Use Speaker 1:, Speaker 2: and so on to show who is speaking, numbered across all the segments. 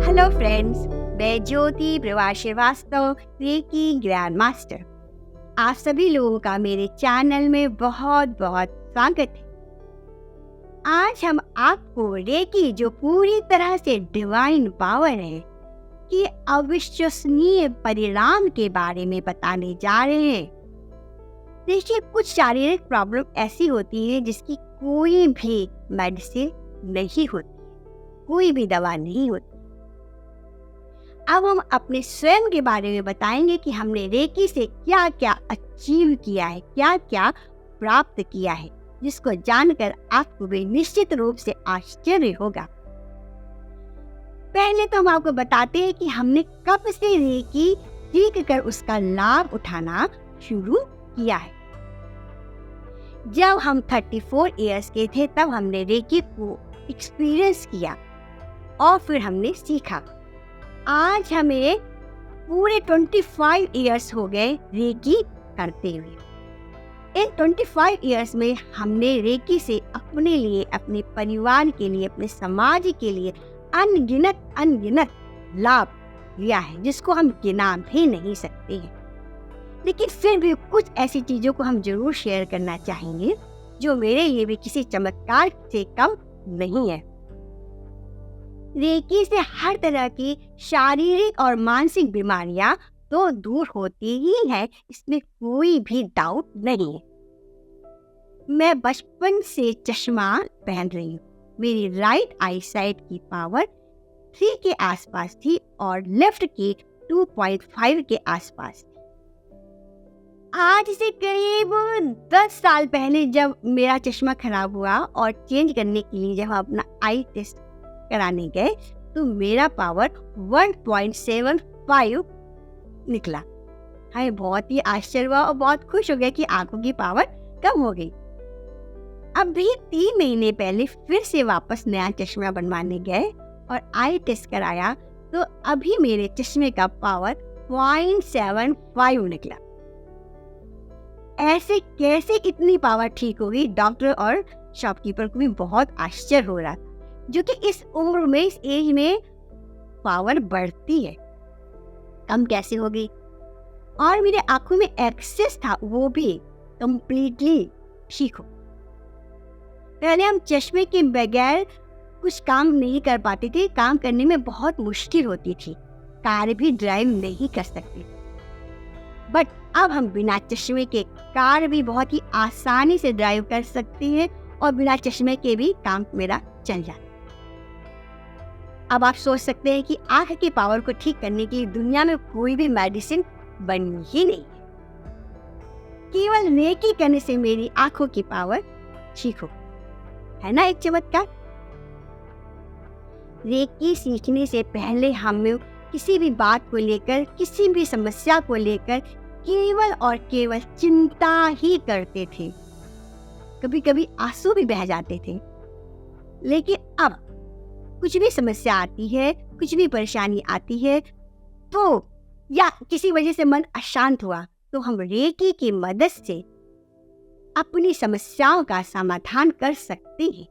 Speaker 1: Hello friends, मैं Jyoti Prabha Srivastava, reiki grand master. आप सभी लोगों का मेरे चैनल में बहुत बहुत स्वागत है। आज हम आपको रेकी, जो पूरी तरह से डिवाइन पावर है, कि अविश्वसनीय परिणाम के बारे में बताने जा रहे हैं। देखिए, कुछ शारीरिक प्रॉब्लम ऐसी होती है जिसकी कोई भी मेडिसिन नहीं होती, कोई भी दवा नहीं होती। अब हम अपने स्वयं के बारे में बताएंगे कि हमने रेकी से क्या क्या अचीव किया है, क्या क्या प्राप्त किया है, जिसको जानकर आपको भी निश्चित रूप से आश्चर्य होगा। पहले तो हम आपको बताते हैं कि हमने कब से रेकी सीख कर उसका लाभ उठाना शुरू किया है। जब हम 34 इयर्स के थे तब हमने रेकी को एक्सपीरियंस किया और फिर हमने सीखा। आज हमें पूरे 25 इयर्स हो गए रेकी करते हुए। इन 25 इयर्स में हमने रेकी से अपने लिए, अपने परिवार के लिए, अपने समाज के लिए अनगिनत लाभ लिया है, जिसको हम गिना भी नहीं सकते हैं। लेकिन फिर भी कुछ ऐसी चीजों को हम जरूर शेयर करना चाहेंगे जो मेरे लिए भी किसी चमत्कार से कम नहीं है। रेकी से हर तरह की शारीरिक और मानसिक बीमारियां तो दूर होती ही है, इसमें कोई भी डाउट नहीं है। मैं बचपन से चश्मा पहन रही हूँ। मेरी राइट आई साइड की पावर 3 के आसपास थी और लेफ्ट की 2.5 के आसपास थी। आज से करीब 10 साल पहले जब मेरा चश्मा खराब हुआ और चेंज करने के लिए जब हम अपना आई टेस्ट कराने गए तो मेरा पावर 1.75 निकला। हमें बहुत ही आश्चर्य हुआ और बहुत खुश हो गए कि आंखों की पावर कम हो गई। अभी 3 महीने पहले फिर से वापस नया चश्मा बनवाने गए और आई टेस्ट कराया तो अभी मेरे चश्मे का पावर 0.75 निकला। ऐसे कैसे इतनी पावर ठीक होगी? डॉक्टर और शॉपकीपर को भी बहुत आश्चर्य हो रहा था, जो कि इस उम्र में, इस एज में पावर बढ़ती है, कम कैसे होगी? और मेरे आंखों में एक्सेस था, वो भी कंप्लीटली ठीक हो। पहले हम चश्मे के बगैर कुछ काम नहीं कर पाते थे, काम करने में बहुत मुश्किल होती थी, कार भी ड्राइव नहीं कर सकते। बट अब हम बिना चश्मे के कार भी बहुत ही आसानी से ड्राइव कर सकते हैं और बिना चश्मे के भी काम मेरा चल जाता है। अब आप सोच सकते हैं कि आंख की पावर को ठीक करने के लिए दुनिया में कोई भी मेडिसिन बनी ही नहीं है। केवल रेकी करने से मेरी आंखों की पावर ठीक हो, है ना एक चमत्कार? रेकी सीखने से पहले हम किसी भी बात को लेकर, किसी भी समस्या को लेकर केवल और केवल चिंता ही करते थे। कभी कभी आंसू भी बह जाते थे। लेकिन अब कुछ भी समस्या आती है, कुछ भी परेशानी आती है तो, या किसी वजह से मन अशांत हुआ, तो हम रेकी की मदद से अपनी समस्याओं का समाधान कर सकते हैं,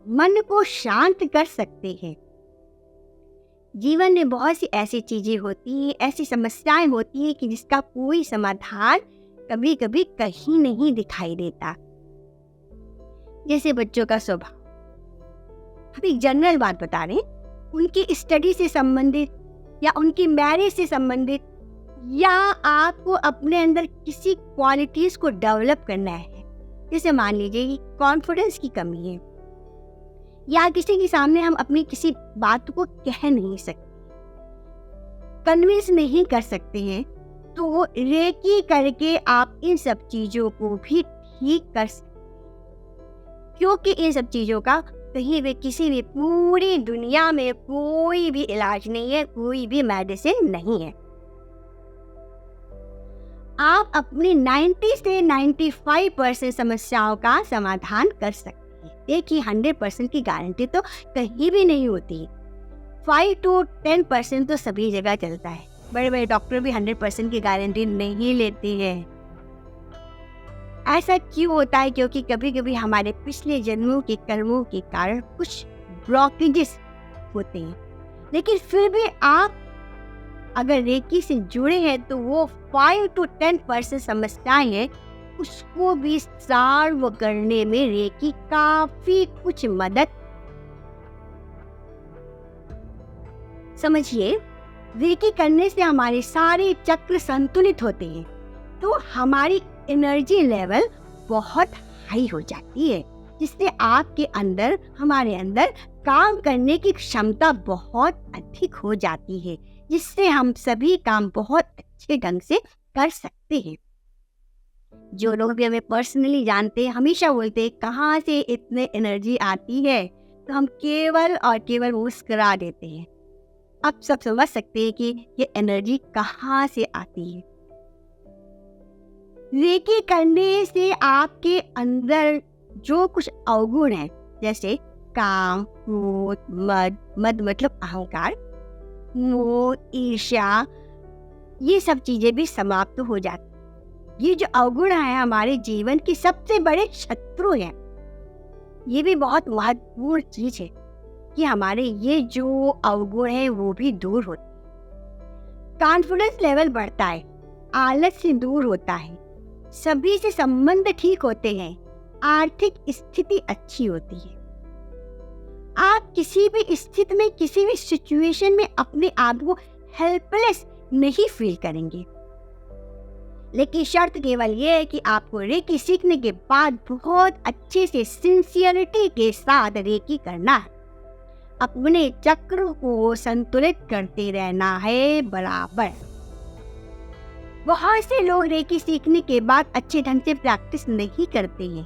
Speaker 1: मन को शांत कर सकते हैं। जीवन में बहुत सी ऐसी चीजें होती हैं, ऐसी समस्याएं होती हैं कि जिसका कोई समाधान कभी कभी कहीं नहीं दिखाई देता। जैसे बच्चों का स्वभाव। हम एक जनरल बात बता रहे हैं, उनकी स्टडी से संबंधित या उनकी मैरिज से संबंधित, या आपको अपने अंदर किसी क्वालिटीज को डेवलप करना है। जैसे मान लीजिए कि कॉन्फिडेंस की कमी है, या किसी के सामने हम अपनी किसी बात को कह नहीं सकते, कन्विंस नहीं कर सकते हैं, तो रेकी करके आप इन सब चीजों को भी ठीक कर सकते हैं, क्योंकि इन सब चीजों का कहीं भी किसी भी पूरी दुनिया में कोई भी इलाज नहीं है, कोई भी मेडिसिन नहीं है। आप अपनी 90 से 95% समस्याओं का समाधान कर सकते हैं। देखिए 100% की गारंटी तो कहीं भी नहीं होती, 5 to 10% तो सभी जगह चलता है। बड़े बड़े डॉक्टर भी 100% की गारंटी नहीं लेते हैं। ऐसा क्यों होता है? क्योंकि कभी कभी हमारे पिछले जन्मों के कर्मों के कारण कुछ ब्लॉकेजेस होते हैं, लेकिन फिर भी आप अगर रेकी से जुड़े हैं तो वो 5 to 10% समस्याएं हैं, उसको भी सॉल्व करने में रेकी काफी कुछ मदद। समझिए, रेकी करने से हमारे सारे चक्र संतुलित होते हैं, तो हमारी एनर्जी लेवल बहुत हाई हो जाती है, जिससे आपके अंदर, हमारे अंदर काम करने की क्षमता बहुत अधिक हो जाती है, जिससे हम सभी काम बहुत अच्छे ढंग से कर सकते हैं। जो लोग भी हमें पर्सनली जानते हैं हमेशा बोलते हैं कहाँ से इतने एनर्जी आती है, तो हम केवल और केवल मुस्कुरा देते हैं। आप सब समझ सकते हैं कि ये एनर्जी कहाँ से आती है। रेकी करने से आपके अंदर जो कुछ अवगुण है, जैसे काम, क्रोध, मद मतलब अहंकार, मोह, ईर्ष्या, ये सब चीजें भी समाप्त हो जाती। ये जो अवगुण है हमारे जीवन के सबसे बड़े शत्रु हैं। ये भी बहुत महत्वपूर्ण चीज है कि हमारे ये जो अवगुण है वो भी दूर होते। कॉन्फिडेंस लेवल बढ़ता है, आलस से दूर होता है, सभी से संबंध ठीक होते हैं, आर्थिक स्थिति अच्छी होती है। आप किसी भी स्थिति में, किसी भी सिचुएशन में अपने आप को हेल्पलेस नहीं फील करेंगे। लेकिन शर्त केवल ये है कि आपको रेकी सीखने के बाद बहुत अच्छे से सिंसियरिटी के साथ रेकी करना है। अपने चक्र को संतुलित करते रहना है बराबर। बहुत से लोग रेकी सीखने के बाद अच्छे ढंग से प्रैक्टिस नहीं करते हैं,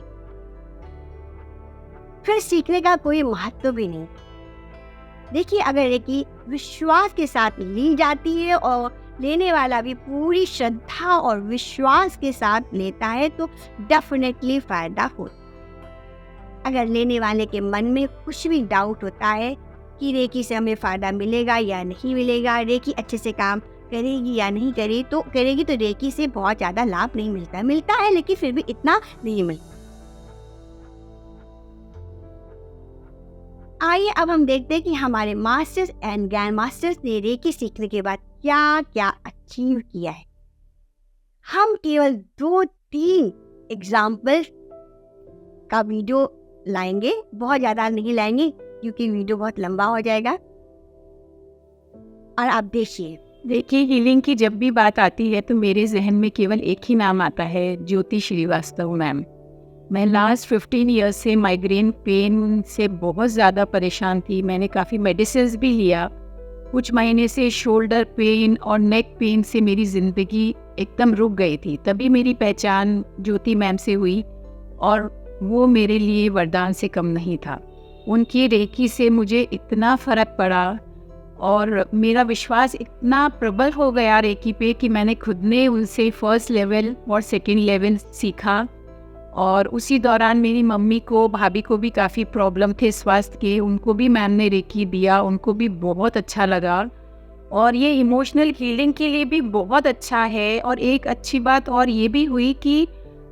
Speaker 1: फिर सीखने का कोई महत्व भी नहीं। देखिए, अगर रेकी विश्वास के साथ ली जाती है और लेने वाला भी पूरी श्रद्धा और विश्वास के साथ लेता है तो डेफिनेटली फायदा होता है। अगर लेने वाले के मन में कुछ भी डाउट होता है कि रेकी से हमें फायदा मिलेगा या नहीं मिलेगा, रेकी अच्छे से काम करेगी या नहीं करेगी, तो रेकी से बहुत ज्यादा लाभ नहीं मिलता है लेकिन फिर भी इतना नहीं मिलता। आइए अब हम देखते हैं कि हमारे मास्टर्स एंड ग्रैंड मास्टर्स ने रेकी सीखने के बाद क्या क्या अचीव किया है। हम केवल 2-3 एग्जाम्पल का वीडियो लाएंगे, बहुत ज्यादा नहीं लाएंगे क्योंकि वीडियो बहुत लंबा हो जाएगा। और आप देखिए,
Speaker 2: हीलिंग की जब भी बात आती है तो मेरे जहन में केवल एक ही नाम आता है, ज्योति श्रीवास्तव मैम। मैं लास्ट 15 ईयर्स से माइग्रेन पेन से बहुत ज़्यादा परेशान थी। मैंने काफ़ी मेडिसिन भी लिया। कुछ महीने से शोल्डर पेन और नेक पेन से मेरी ज़िंदगी एकदम रुक गई थी। तभी मेरी पहचान ज्योति मैम से हुई और वो मेरे लिए वरदान से कम नहीं था। उनकी रेकी से मुझे इतना फ़र्क पड़ा और मेरा विश्वास इतना प्रबल हो गया रेकी पे कि मैंने खुद ने उनसे फर्स्ट लेवल और सेकंड लेवल सीखा। और उसी दौरान मेरी मम्मी को, भाभी को भी काफ़ी प्रॉब्लम थे स्वास्थ्य के, उनको भी मैम ने रेकी दिया, उनको भी बहुत अच्छा लगा। और ये इमोशनल हीलिंग के लिए भी बहुत अच्छा है। और एक अच्छी बात और ये भी हुई कि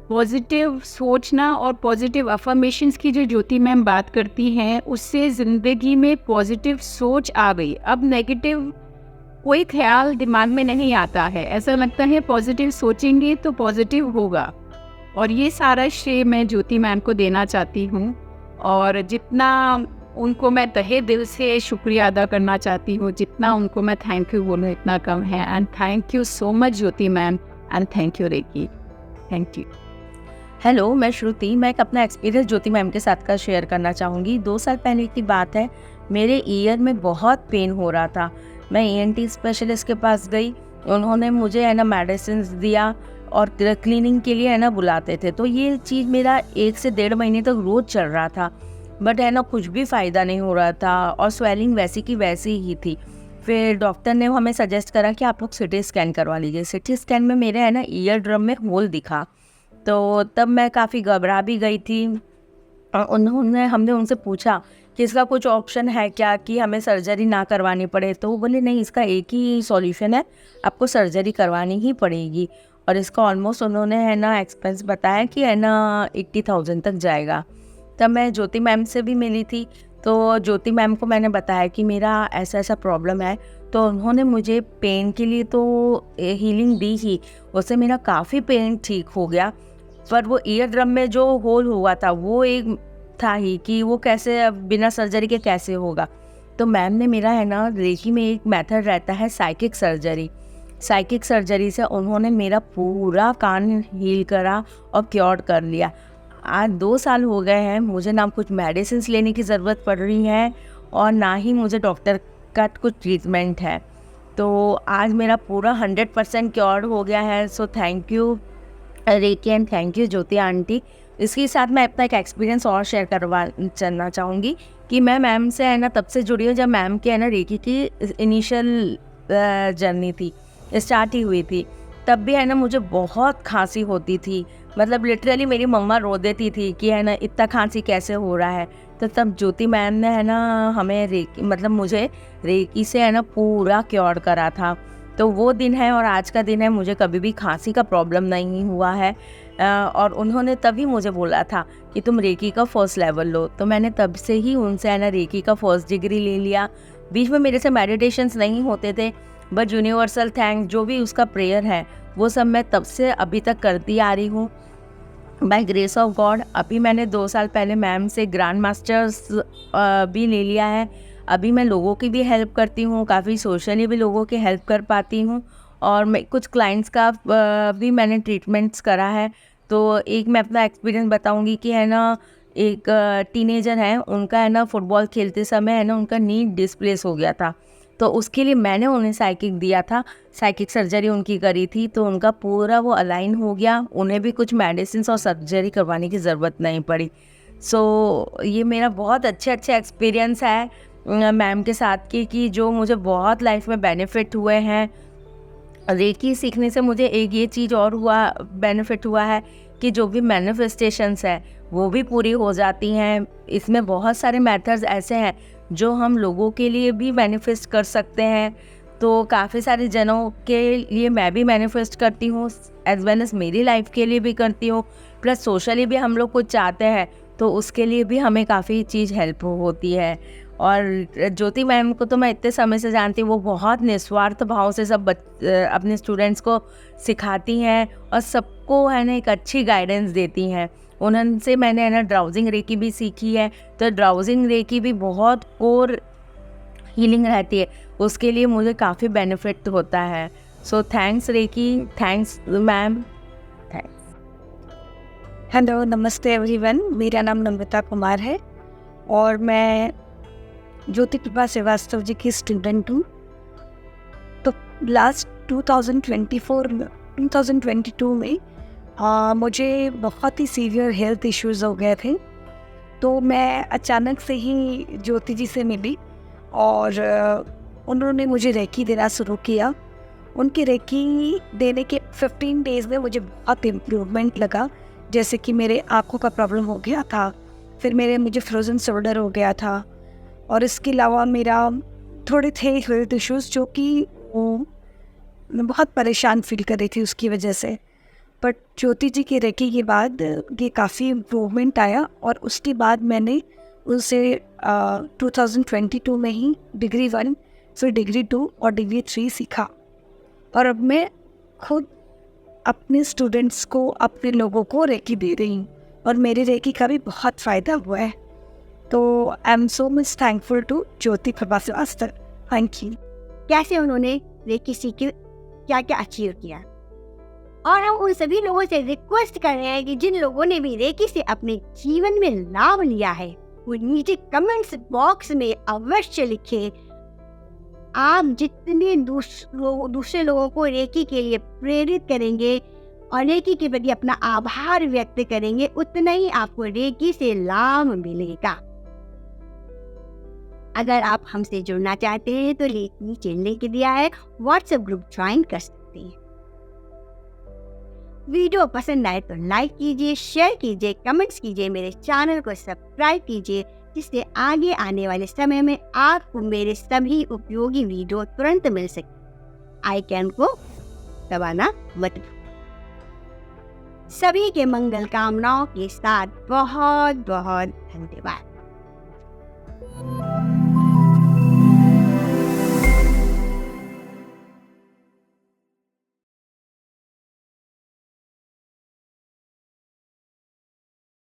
Speaker 2: पॉजिटिव सोचना और पॉजिटिव अफर्मेशंस की जो ज्योति मैम बात करती हैं, उससे ज़िंदगी में पॉजिटिव सोच आ गई। अब नेगेटिव कोई ख्याल दिमाग में नहीं आता है, ऐसा लगता है पॉजिटिव सोचेंगे तो पॉजिटिव होगा। और ये सारा श्रेय मैं ज्योति मैम को देना चाहती हूँ और जितना उनको मैं तहे दिल से शुक्रिया अदा करना चाहती हूँ, जितना उनको मैं थैंक यू बोलूँ इतना कम है। And thank you so much Jyoti ma'am and thank you Reiki. Thank you.
Speaker 3: Hello, मैं श्रुति। मैं एक अपना एक्सपीरियंस ज्योति मैम के साथ का शेयर करना चाहूँगी। 2 साल पहले की बात है, मेरे ईयर में बहुत पेन हो रहा था। मैं ENT स्पेशलिस्ट के पास गई, उन्होंने मुझे है ना मेडिसिन दिया और क्लीनिंग के लिए है ना बुलाते थे। तो ये चीज़ मेरा 1 से 1.5 महीने तक रोज़ चल रहा था। बट है ना कुछ भी फ़ायदा नहीं हो रहा था और स्वेलिंग वैसी की वैसी ही थी। फिर डॉक्टर ने हमें सजेस्ट करा कि आप लोग सिटी स्कैन करवा लीजिए। सिटी स्कैन में मेरे है ना ईयर ड्रम में होल दिखा, तो तब मैं काफ़ी घबरा भी गई थी। हमने उनसे पूछा कि इसका कुछ ऑप्शन है क्या कि हमें सर्जरी ना करवानी पड़े, तो वो बोले नहीं, इसका एक ही सॉल्यूशन है, आपको सर्जरी करवानी ही पड़ेगी। और इसका ऑलमोस्ट उन्होंने है ना एक्सपेंस बताया कि है ना 80,000 तक जाएगा। तब मैं ज्योति मैम से भी मिली थी, तो ज्योति मैम को मैंने बताया कि मेरा ऐसा ऐसा प्रॉब्लम है, तो उन्होंने मुझे पेन के लिए तो हीलिंग दी ही, उससे मेरा काफ़ी पेन ठीक हो गया। पर वो ईयर ड्रम में जो होल हुआ था वो एक था ही कि वो कैसे अब बिना सर्जरी के कैसे होगा। तो मैम ने मेरा है ना रेकी में एक मेथड रहता है साइकिक सर्जरी से उन्होंने मेरा पूरा कान हील करा और क्योर कर लिया। आज 2 साल हो गए हैं, मुझे ना कुछ मेडिसिन लेने की ज़रूरत पड़ रही है और ना ही मुझे डॉक्टर का कुछ ट्रीटमेंट है। तो आज मेरा पूरा 100% क्योर हो गया है। So thank you recce and thank you Jyoti aunty. इसके साथ मैं अपना एक एक्सपीरियंस और शेयर करना चाहूँगी कि मैं मैम से है ना तब से जुड़ी हूँ जब मैम के है ना रेकी की इनिशियल जर्नी थी, स्टार्ट ही हुई थी। तब भी है ना मुझे बहुत खांसी होती थी, मतलब लिटरली मेरी मम्मा रो देती थी कि है ना इतना खांसी कैसे हो रहा है। तो तब ज्योति मैम ने है ना हमें रेकी मतलब मुझे रेकी से है ना पूरा क्योर करा था। तो वो दिन है और आज का दिन है, मुझे कभी भी खांसी का प्रॉब्लम नहीं हुआ है। और उन्होंने तभी मुझे बोला था कि तुम रेकी का फर्स्ट लेवल लो, तो मैंने तब से ही उनसे है ना रेकी का फर्स्ट डिग्री ले लिया। बीच में मेरे से मेडिटेशंस नहीं होते थे, बट यूनिवर्सल थैंक्स जो भी उसका प्रेयर है वो सब मैं तब से अभी तक करती आ रही हूँ बाय ग्रेस ऑफ गॉड। अभी मैंने 2 साल पहले मैम से ग्रैंड मास्टर्स भी ले लिया है। अभी मैं लोगों की भी हेल्प करती हूँ, काफ़ी सोशली भी लोगों की हेल्प कर पाती हूँ और मैं कुछ क्लाइंट्स का भी मैंने ट्रीटमेंट्स करा है। तो एक मैं अपना एक्सपीरियंस बताऊँगी कि है ना एक टीनेजर है, उनका है ना फुटबॉल खेलते समय है ना उनका नी डिस्प्लेस हो गया था, तो उसके लिए मैंने उन्हें साइकिक दिया था, साइकिक सर्जरी उनकी करी थी, तो उनका पूरा वो अलाइन हो गया, उन्हें भी कुछ मेडिसिन और सर्जरी करवाने की ज़रूरत नहीं पड़ी। सो ये मेरा बहुत अच्छे एक्सपीरियंस है मैम के साथ कि जो मुझे बहुत लाइफ में बेनिफिट हुए हैं। रेकी सीखने से मुझे एक ये चीज़ और बेनिफिट हुआ है कि जो भी मैनिफेस्टेशंस है वो भी पूरी हो जाती हैं। इसमें बहुत सारे मेथड्स ऐसे हैं जो हम लोगों के लिए भी मैनिफेस्ट कर सकते हैं। तो काफ़ी सारे जनों के लिए मैं भी मैनिफेस्ट करती हूँ, एज वेल एज मेरी लाइफ के लिए भी करती हूँ, प्लस सोशली भी हम लोग कुछ चाहते हैं तो उसके लिए भी हमें काफ़ी चीज़ हेल्प होती है। और ज्योति मैम को तो मैं इतने समय से जानती हूँ, वो बहुत निस्वार्थ भाव से सब अपने स्टूडेंट्स को सिखाती हैं और सबको है ना एक अच्छी गाइडेंस देती हैं। उनसे मैंने है ना ड्राउजिंग रेकी भी सीखी है, तो ड्राउजिंग रेकी भी बहुत कोर हीलिंग रहती है, उसके लिए मुझे काफ़ी बेनिफिट होता है। So thanks Reiki, thanks ma'am, thanks.
Speaker 4: Hello, नमस्ते एवरीवन। मेरा नाम नम्रता कुमार है और मैं ज्योति कृपा श्रीवास्तव जी की स्टूडेंट हूँ। तो लास्ट 2022 में मुझे बहुत ही सीवियर हेल्थ इश्यूज़ हो गए थे, तो मैं अचानक से ही ज्योति जी से मिली और उन्होंने मुझे रेकी देना शुरू किया। उनकी रेकी देने के 15 डेज़ में मुझे बहुत इम्प्रूवमेंट लगा, जैसे कि मेरे आँखों का प्रॉब्लम हो गया था, फिर मुझे फ्रोज़न शोल्डर हो गया था और इसके अलावा मेरा थोड़े थे हेल्थ इश्यूज़ जो कि मैं बहुत परेशान फील कर रही थी उसकी वजह से। बट ज्योति जी की रेकी के बाद ये काफ़ी इम्प्रूवमेंट आया और उसके बाद मैंने उनसे 2022 में ही डिग्री 1 फिर डिग्री 2 और डिग्री 3 सीखा और अब मैं खुद अपने स्टूडेंट्स को, अपने लोगों को रेकी दे रही हूँ और मेरे रेकी का भी बहुत फ़ायदा हुआ है। तो I am so much thankful to Jyoti Prabha Srivastava. Thank you.
Speaker 1: कैसे उन्होंने रेकी सीखी, क्या क्या अचीव किया, और हम उन सभी लोगों से रिक्वेस्ट कर रहे हैं कि जिन लोगों ने भी रेकी से अपने जीवन में लाभ लिया है वो नीचे कमेंट्स बॉक्स में अवश्य लिखें। आप जितने दूसरे लोगों को रेकी के लिए प्रेरित करेंगे और रेकी के प्रति अपना आभार व्यक्त करेंगे, उतना ही आपको रेकी से लाभ मिलेगा। अगर आप हमसे जुड़ना चाहते हैं तो नीचे लिंक दिया है, व्हाट्सएप ग्रुप ज्वाइन कर सकते हैं। वीडियो पसंद आए तो लाइक कीजिए, शेयर कीजिए, कमेंट्स कीजिए, मेरे चैनल को सब्सक्राइब कीजिए, जिससे आगे आने वाले समय में आपको मेरे सभी उपयोगी वीडियो तुरंत मिल सके। आइकन को दबाना मत भूलिए। सभी के मंगल कामनाओं के साथ बहुत बहुत धन्यवाद।